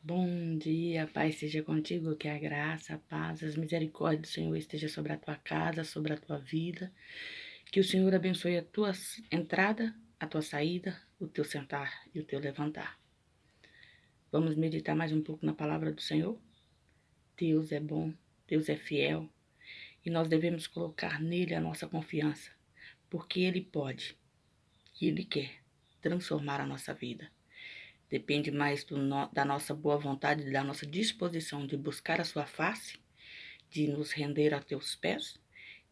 Bom dia, a paz seja contigo, que a graça, a paz, as misericórdias do Senhor esteja sobre a tua casa, sobre a tua vida. Que o Senhor abençoe a tua entrada, a tua saída, o teu sentar e o teu levantar. Vamos meditar mais um pouco na palavra do Senhor? Deus é bom, Deus é fiel e nós devemos colocar nele a nossa confiança, porque Ele pode e Ele quer transformar a nossa vida. Depende mais da nossa boa vontade, da nossa disposição de buscar a sua face, de nos render a teus pés,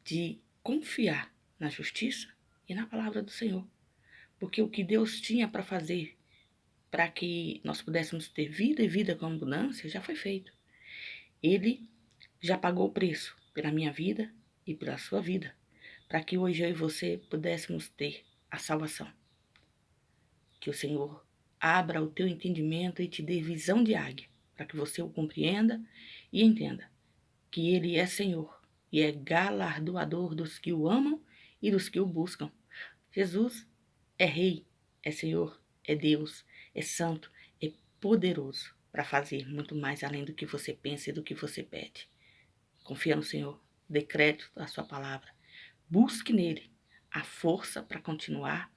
de confiar na justiça e na palavra do Senhor. Porque o que Deus tinha para fazer para que nós pudéssemos ter vida e vida com abundância já foi feito. Ele já pagou o preço pela minha vida e pela sua vida, para que hoje eu e você pudéssemos ter a salvação. Que o Senhor abra o teu entendimento e te dê visão de águia, para que você o compreenda e entenda que Ele é Senhor e é galardoador dos que o amam e dos que o buscam. Jesus é Rei, é Senhor, é Deus, é Santo, é poderoso para fazer muito mais além do que você pensa e do que você pede. Confia no Senhor, dê crédito à sua palavra, busque nele a força para continuar,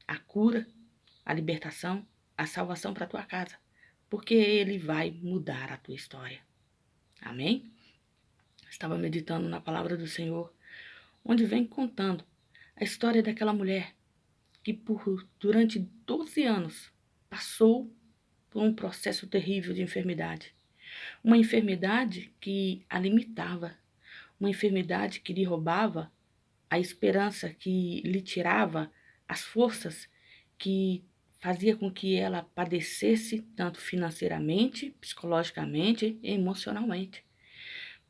a cura, a libertação, a salvação para a tua casa, porque Ele vai mudar a tua história. Amém? Estava meditando na palavra do Senhor, onde vem contando a história daquela mulher que durante 12 anos passou por um processo terrível de enfermidade. Uma enfermidade que a limitava, uma enfermidade que lhe roubava a esperança, que lhe tirava as forças, que fazia com que ela padecesse tanto financeiramente, psicologicamente e emocionalmente.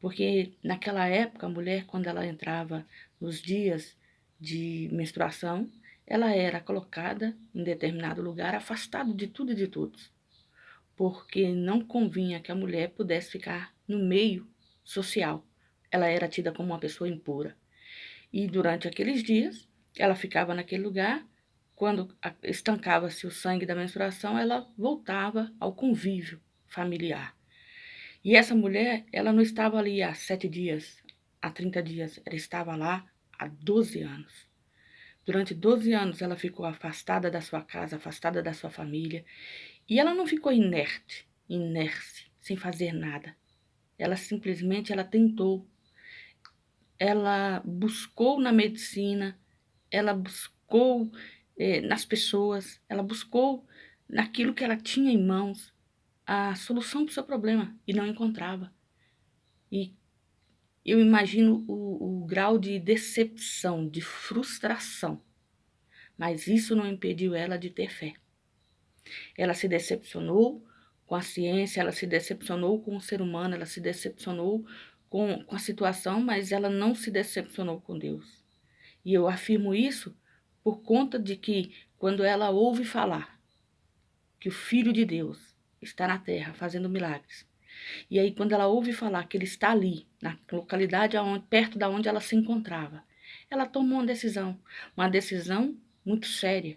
Porque naquela época, a mulher, quando ela entrava nos dias de menstruação, ela era colocada em determinado lugar, afastado de tudo e de todos, porque não convinha que a mulher pudesse ficar no meio social. Ela era tida como uma pessoa impura. E durante aqueles dias, ela ficava naquele lugar. Quando estancava-se o sangue da menstruação, ela voltava ao convívio familiar. E essa mulher, ela não estava ali há 7 dias, há 30 dias, ela estava lá há 12 anos. Durante 12 anos ela ficou afastada da sua casa, afastada da sua família, e ela não ficou inerte, sem fazer nada. Ela simplesmente, ela tentou, ela buscou na medicina, ela buscou nas pessoas, ela buscou naquilo que ela tinha em mãos a solução para o seu problema e não encontrava. E eu imagino o grau de decepção, de frustração, mas isso não impediu ela de ter fé. Ela se decepcionou com a ciência, ela se decepcionou com o ser humano, ela se decepcionou com a situação, mas ela não se decepcionou com Deus. E eu afirmo isso por conta de que, quando ela ouve falar que o Filho de Deus está na terra fazendo milagres, e aí quando ela ouve falar que ele está ali, na localidade perto da onde ela se encontrava, ela tomou uma decisão muito séria,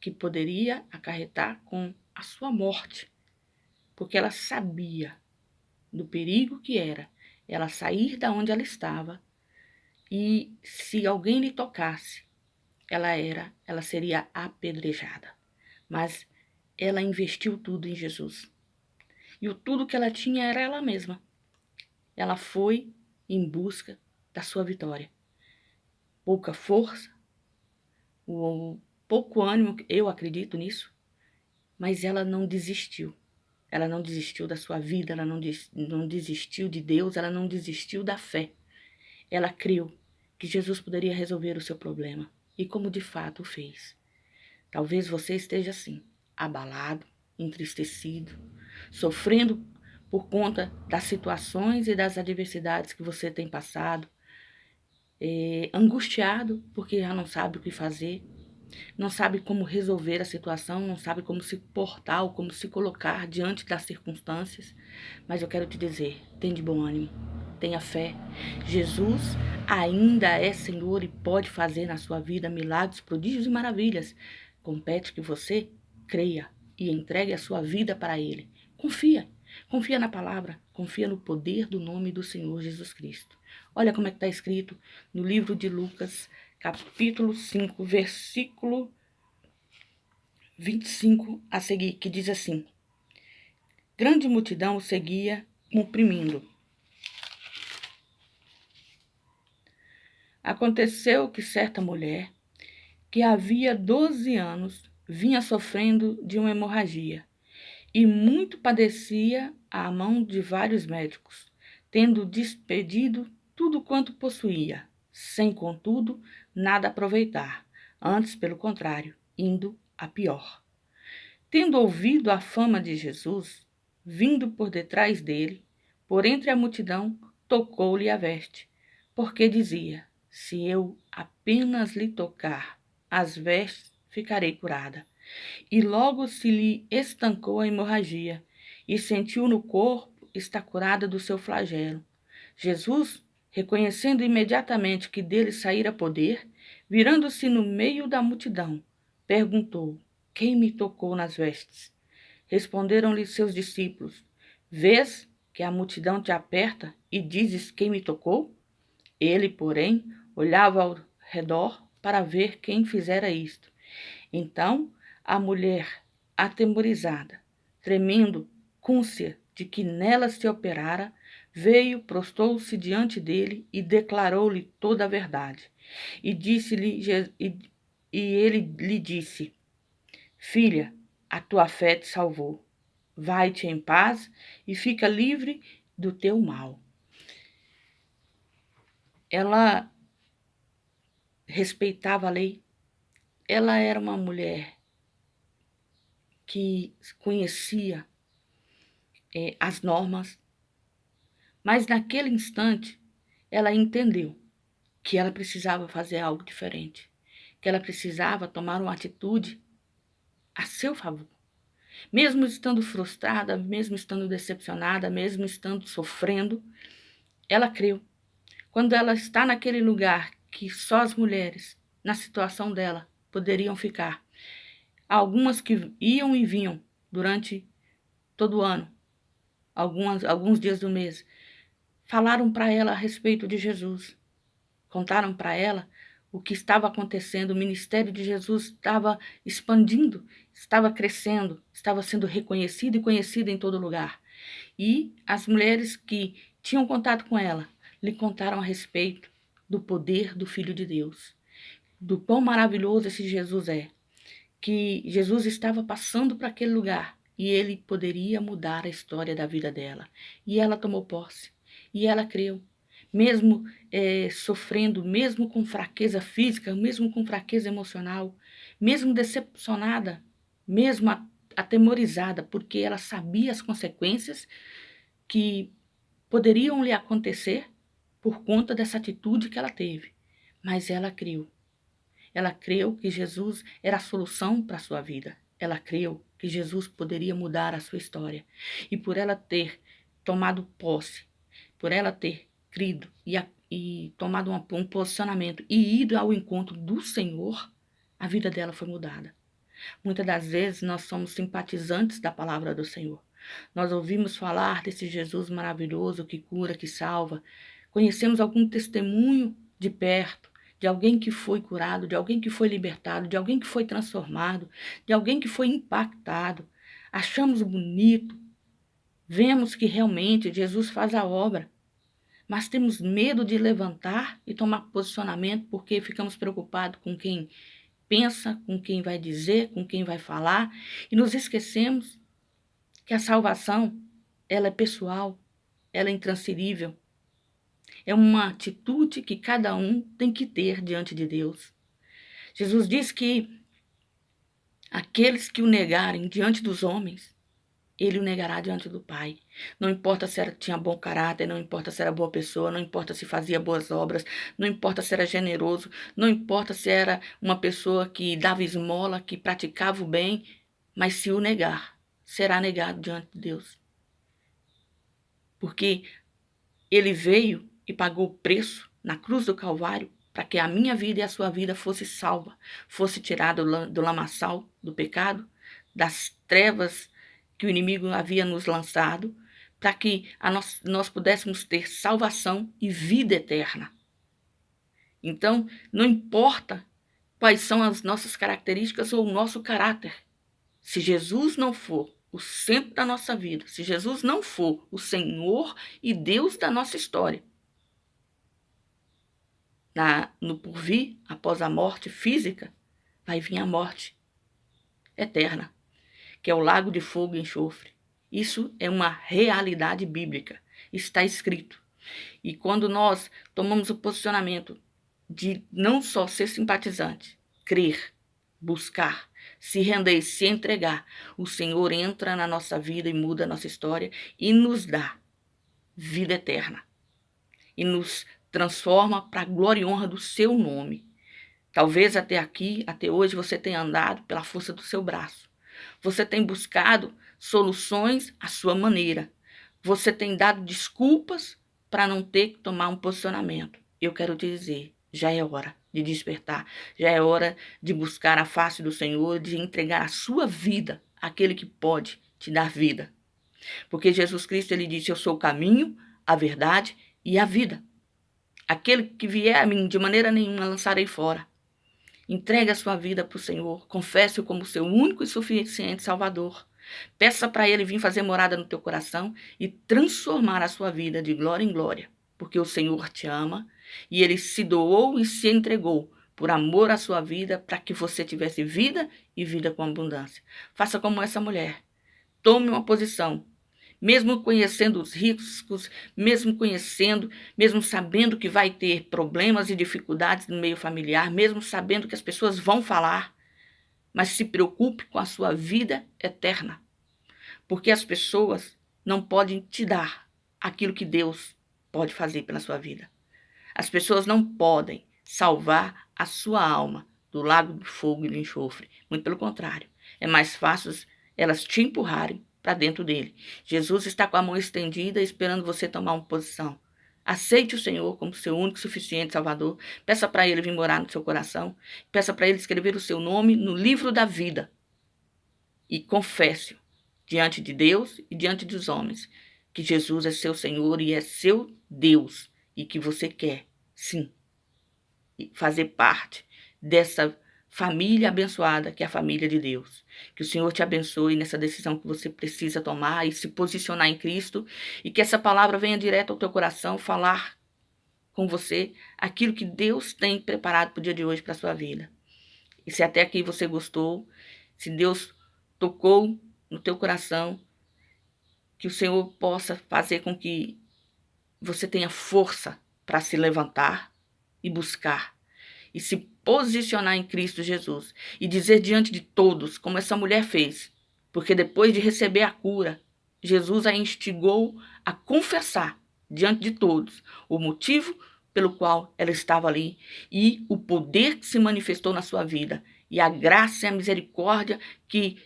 que poderia acarretar com a sua morte, porque ela sabia do perigo que era ela sair da onde ela estava e, se alguém lhe tocasse, ela seria apedrejada. Mas ela investiu tudo em Jesus. E o tudo que ela tinha era ela mesma. Ela foi em busca da sua vitória. Pouca força, o pouco ânimo, eu acredito nisso, mas ela não desistiu. Ela não desistiu da sua vida, ela não desistiu de Deus, ela não desistiu da fé. Ela creu que Jesus poderia resolver o seu problema, e como de fato o fez. Talvez você esteja assim, abalado, entristecido, sofrendo por conta das situações e das adversidades que você tem passado, angustiado porque já não sabe o que fazer, não sabe como resolver a situação, não sabe como se portar ou como se colocar diante das circunstâncias. Mas eu quero te dizer, tem de bom ânimo, tenha fé. Jesus ainda é Senhor e pode fazer na sua vida milagres, prodígios e maravilhas. Compete que você creia e entregue a sua vida para Ele. Confia. Confia na palavra, confia no poder do nome do Senhor Jesus Cristo. Olha como é que está escrito no livro de Lucas, capítulo 5, versículo 25 a seguir, que diz assim: grande multidão o seguia, oprimindo. Aconteceu que certa mulher, que havia 12 anos, vinha sofrendo de uma hemorragia, e muito padecia à mão de vários médicos, tendo despedido tudo quanto possuía, sem, contudo, nada aproveitar, antes, pelo contrário, indo a pior. Tendo ouvido a fama de Jesus, vindo por detrás dele, por entre a multidão, tocou-lhe a veste, porque dizia: se eu apenas lhe tocar as vestes, ficarei curada. E logo se lhe estancou a hemorragia, e sentiu no corpo estar curada do seu flagelo. Jesus, reconhecendo imediatamente que dele saíra poder, virando-se no meio da multidão, perguntou: quem me tocou nas vestes? Responderam-lhe seus discípulos: vês que a multidão te aperta e dizes: quem me tocou? Ele, porém, olhava ao redor para ver quem fizera isto. Então a mulher, atemorizada, tremendo, côncia de que nela se operara, veio, prostou-se diante dele e declarou-lhe toda a verdade. E ele lhe disse: filha, a tua fé te salvou. Vai-te em paz e fica livre do teu mal. Ela respeitava a lei. Ela era uma mulher que conhecia as normas, mas naquele instante ela entendeu que ela precisava fazer algo diferente, que ela precisava tomar uma atitude a seu favor. Mesmo estando frustrada, mesmo estando decepcionada, mesmo estando sofrendo, ela creu. Quando ela está naquele lugar que só as mulheres, na situação dela, poderiam ficar, algumas que iam e vinham durante todo o ano, alguns dias do mês, falaram para ela a respeito de Jesus. Contaram para ela o que estava acontecendo. O ministério de Jesus estava expandindo, estava crescendo, estava sendo reconhecido e conhecido em todo lugar. E as mulheres que tinham contato com ela lhe contaram a respeito do poder do Filho de Deus, do quão maravilhoso esse Jesus é, que Jesus estava passando para aquele lugar e ele poderia mudar a história da vida dela. E ela tomou posse, e ela creu. Mesmo sofrendo, mesmo com fraqueza física, mesmo com fraqueza emocional, mesmo decepcionada, mesmo atemorizada, porque ela sabia as consequências que poderiam lhe acontecer por conta dessa atitude que ela teve. Mas ela creu. Ela creu que Jesus era a solução para a sua vida. Ela creu que Jesus poderia mudar a sua história. E por ela ter tomado posse, por ela ter crido e tomado um posicionamento e ido ao encontro do Senhor, a vida dela foi mudada. Muitas das vezes nós somos simpatizantes da palavra do Senhor. Nós ouvimos falar desse Jesus maravilhoso que cura, que salva. Conhecemos algum testemunho de perto, de alguém que foi curado, de alguém que foi libertado, de alguém que foi transformado, de alguém que foi impactado. Achamos bonito, vemos que realmente Jesus faz a obra, mas temos medo de levantar e tomar posicionamento porque ficamos preocupados com quem pensa, com quem vai dizer, com quem vai falar, e nos esquecemos que a salvação, ela é pessoal, ela é intransferível. É uma atitude que cada um tem que ter diante de Deus. Jesus diz que aqueles que o negarem diante dos homens, ele o negará diante do Pai. Não importa se tinha bom caráter, não importa se era boa pessoa, não importa se fazia boas obras, não importa se era generoso, não importa se era uma pessoa que dava esmola, que praticava o bem, mas se o negar, será negado diante de Deus. Porque ele veio e pagou o preço na cruz do Calvário para que a minha vida e a sua vida fosse salva, fosse tirada do lamaçal do pecado, das trevas que o inimigo havia nos lançado, para que nós pudéssemos ter salvação e vida eterna. Então, não importa quais são as nossas características ou o nosso caráter. Se Jesus não for o centro da nossa vida, se Jesus não for o Senhor e Deus da nossa história, no porvir, após a morte física, vai vir a morte eterna, que é o lago de fogo e enxofre. Isso é uma realidade bíblica, está escrito. E quando nós tomamos o posicionamento de não só ser simpatizante, crer, buscar, se render, se entregar, o Senhor entra na nossa vida e muda a nossa história e nos dá vida eterna. E nos transforma para a glória e honra do seu nome. Talvez até aqui, até hoje, você tenha andado pela força do seu braço. Você tem buscado soluções à sua maneira. Você tem dado desculpas para não ter que tomar um posicionamento. Eu quero te dizer, já é hora de despertar. Já é hora de buscar a face do Senhor, de entregar a sua vida àquele que pode te dar vida. Porque Jesus Cristo, ele disse, eu sou o caminho, a verdade e a vida. Aquele que vier a mim, de maneira nenhuma lançarei fora. Entregue a sua vida para o Senhor. Confesse-o como seu único e suficiente Salvador. Peça para Ele vir fazer morada no teu coração e transformar a sua vida de glória em glória. Porque o Senhor te ama e Ele se doou e se entregou por amor à sua vida para que você tivesse vida e vida com abundância. Faça como essa mulher. Tome uma posição. Mesmo conhecendo os riscos, mesmo sabendo que vai ter problemas e dificuldades no meio familiar, mesmo sabendo que as pessoas vão falar, mas se preocupe com a sua vida eterna. Porque as pessoas não podem te dar aquilo que Deus pode fazer pela sua vida. As pessoas não podem salvar a sua alma do lago do fogo e do enxofre. Muito pelo contrário, é mais fácil elas te empurrarem para dentro dele. Jesus está com a mão estendida, esperando você tomar uma posição. Aceite o Senhor como seu único e suficiente Salvador. Peça para Ele vir morar no seu coração. Peça para Ele escrever o seu nome no livro da vida. E confesse-o diante de Deus e diante dos homens que Jesus é seu Senhor e é seu Deus. E que você quer, sim, fazer parte dessa família abençoada, que é a família de Deus. Que o Senhor te abençoe nessa decisão que você precisa tomar e se posicionar em Cristo. E que essa palavra venha direto ao teu coração, falar com você aquilo que Deus tem preparado para o dia de hoje, para a sua vida. E se até aqui você gostou, se Deus tocou no teu coração, que o Senhor possa fazer com que você tenha força para se levantar e buscar. E se posicionar em Cristo Jesus. E dizer diante de todos, como essa mulher fez. Porque depois de receber a cura, Jesus a instigou a confessar diante de todos o motivo pelo qual ela estava ali e o poder que se manifestou na sua vida. E a graça e a misericórdia que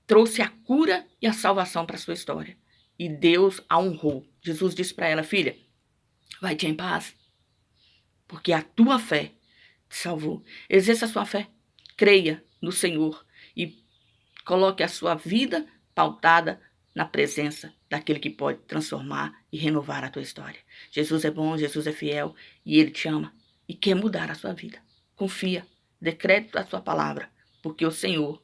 trouxe a cura e a salvação para a sua história. E Deus a honrou. Jesus disse para ela, filha, vai-te em paz, porque a tua fé te salvou. Exerça a sua fé, creia no Senhor e coloque a sua vida pautada na presença daquele que pode transformar e renovar a tua história. Jesus é bom, Jesus é fiel e Ele te ama e quer mudar a sua vida. Confia, dê crédito à sua palavra, porque o Senhor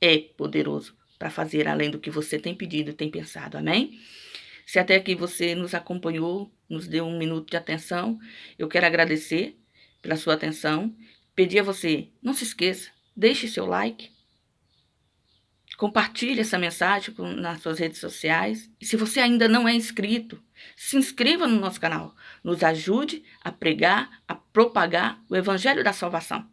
é poderoso para fazer além do que você tem pedido e tem pensado. Amém? Se até aqui você nos acompanhou, nos deu um minuto de atenção, eu quero agradecer pela sua atenção. Pedir a você, não se esqueça, deixe seu like, compartilhe essa mensagem nas suas redes sociais. E se você ainda não é inscrito, se inscreva no nosso canal. Nos ajude a pregar, a propagar o Evangelho da Salvação.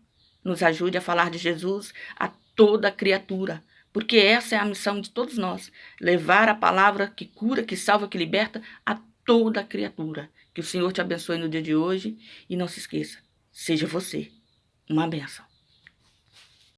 Nos ajude a falar de Jesus a toda criatura. Porque essa é a missão de todos nós. Levar a palavra que cura, que salva, que liberta a toda criatura. Que o Senhor te abençoe no dia de hoje. E não se esqueça, seja você uma bênção.